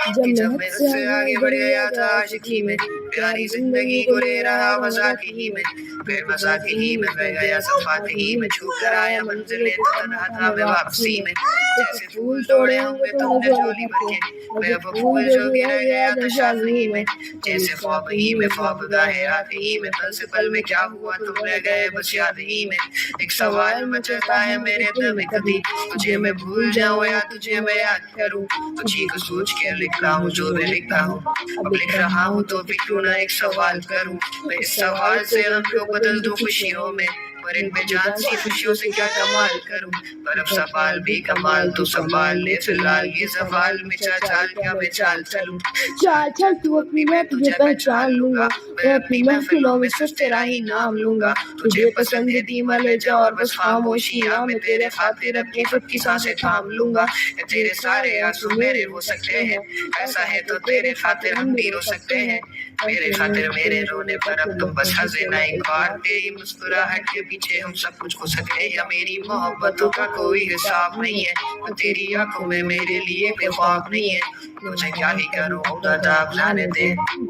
कि जब मैं उससे आगे बढ़ गया था आशिकी में, प्यारी जिंदगी को ले रहा मजाक ही में, फिर मजाक ही में बह गया सफात ही में, छू कर आया मंजिलें तो रहा था मैं वापसी में। जैसे फूल तोड़े होंगे तुमने झोली भर के, मैं वो फूल जो गिर गया था शादी में। जैसे ख्वाब ही में ख्वाब गाहे रात ही में, पल से पल में क्या हुआ तुम रह गए बस याद ही में। एक सवाल मचलता है मेरे दिल में, कभी तुझे मैं भूल जाऊं या तुझे मैं याद करूं। तुझी को सोच के लिखता हूँ जो मैं लिखता हूँ, अब लिख रहा हूँ तो भी क्यों ना एक सवाल करूं। मैं इस सवाल से गम को बदल दूं खुशियों में, पर इन बेजान सी खुशियों से क्या कमाल करूं। पर अब सवाल भी कमाल तो संभाल ले फिलहाल ये सवाल में चाल क्या मैं चाल चलूं। चाल चल तू अपनी मैं तुझे पहचान लूंगा, मैं अपनी महफिलों में सिर्फ तेरा ही नाम लूंगा। तुझे पसंद है धीमा ले जा और बस खामोशियां, मैं तेरे खातिर अपनी खुद की सांसें थाम लूंगा। तेरे सारे आंसू मेरे हो सकते हैं, ऐसा है तो तेरे खातिर हम भी रो सकते हैं। मेरे खातिर मेरे रोने पर अब तुम बस हंसे ना एक बार, तेरी मुस्कुराहट के पीछे हम सब कुछ हो सकते हैं। या मेरी मोहब्बतों का कोई हिसाब नहीं है, और तेरी आंखों में मेरे लिए कोई ख्वाब नहीं है। मुझे क्या ही करूं खुदा आप जाने दे,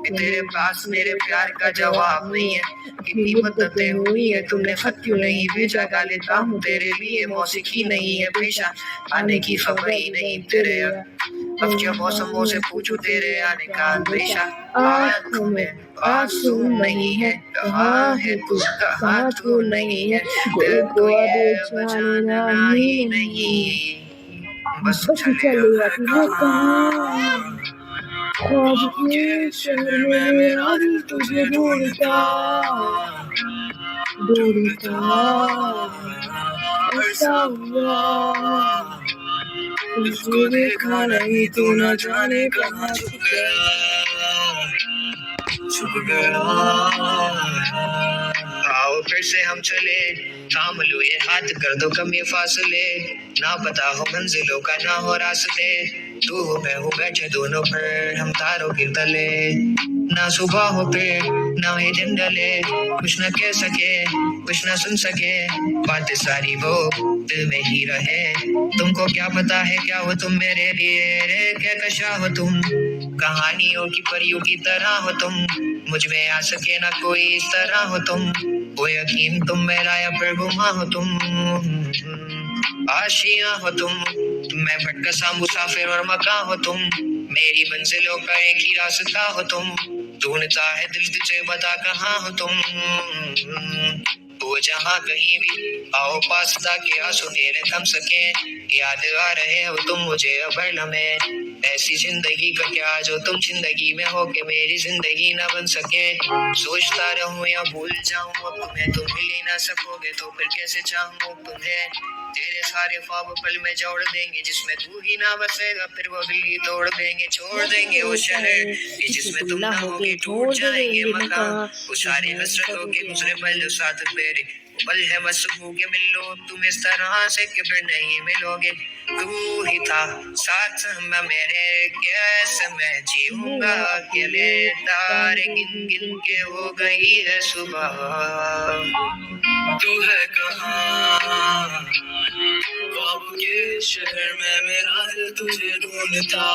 तेरे पास मेरे प्यार का जवाब नहीं है। कितनी मुद्दतें हुई है तुमने खत क्यों नहीं भेजा, गा लेता हूँ तेरे लिए मौसीकी नहीं है पेशा, आने की खबर ही नहीं तेरे। अब क्या मौसमों से पूछूं तेरे आने का अंदेशा, आँखों में आंसू नहीं है, कहाँ है तू कहाँ तू नहीं है, दिल को ये जानना ही नहीं, बस चले जाती है कहाँ। ख्वाब के शहर में मेरा दिल तुझे ढूंढता ढूंढता, ऐसा हुआ तुझको देखा नहीं तो न जाने कहाँ छुप गया। आओ फिर से हम चले, थाम लो ये हाथ कर दो कम ये फासले, ना पता हो मंजिलों का ना हो रास्ते, तू हो मैं हूँ बैठे दोनों पर हम तारों के तले। ना सुबह हो पे ना ही दिन ढले, कुछ न कह सके कुछ न सुन सके, बातें सारी वो दिल में ही रहे। तुमको क्या पता है क्या हो तुम मेरे लिए, रे क्या कशा हो तुम, कहानियों की परियों की तरह हो तुम, मुझ में आ सके ना कोई इस तरह हो तुम, वो यकीन तुम मेरा या फिर गुमा हो तुम, आशियां हो तुम, मैं भटका सा मुसाफिर और मकान हो तुम, मेरी मंजिलों का एक ही रास्ता हो तुम, ढूंढता है दिल तुझे बता कहाँ हो तुम, वो जहाँ कहीं भी आओ पास ताकि आंसू मेरे थम सके, याद आ रहे हो तुम मुझे अब हर लम्हे, ऐसी जिंदगी का क्या जो तुम जिंदगी में हो के मेरी जिंदगी ना बन सके। सोचता रहूं या भूल जाऊं अब तुम्हें, तुम मिल ही ना सकोगे तो फिर कैसे चाहूं तुम्हें। तेरे सारे ख्वाब पल में जोड़ देंगे जिसमें तू ही ना बसेगा, फिर वो दिल ही तोड़ देंगे छोड़ देंगे वो शहर कि जिसमें तुम ना होगे, टूट जाएंगे मकान वो सारे हसरतों के दूसरे पल जो साथ तेरे, पल है बस के मिलो तुम इस तरह से कि फिर नहीं मिलोगे। तू ही था साथ में मेरे, कैसे मैं जीऊंगा अकेले, तारे गिन गिन के हो गई है सुबह, तू है कहाँ ख्वाब के शहर में मेरा दिल तुझे ढूंढता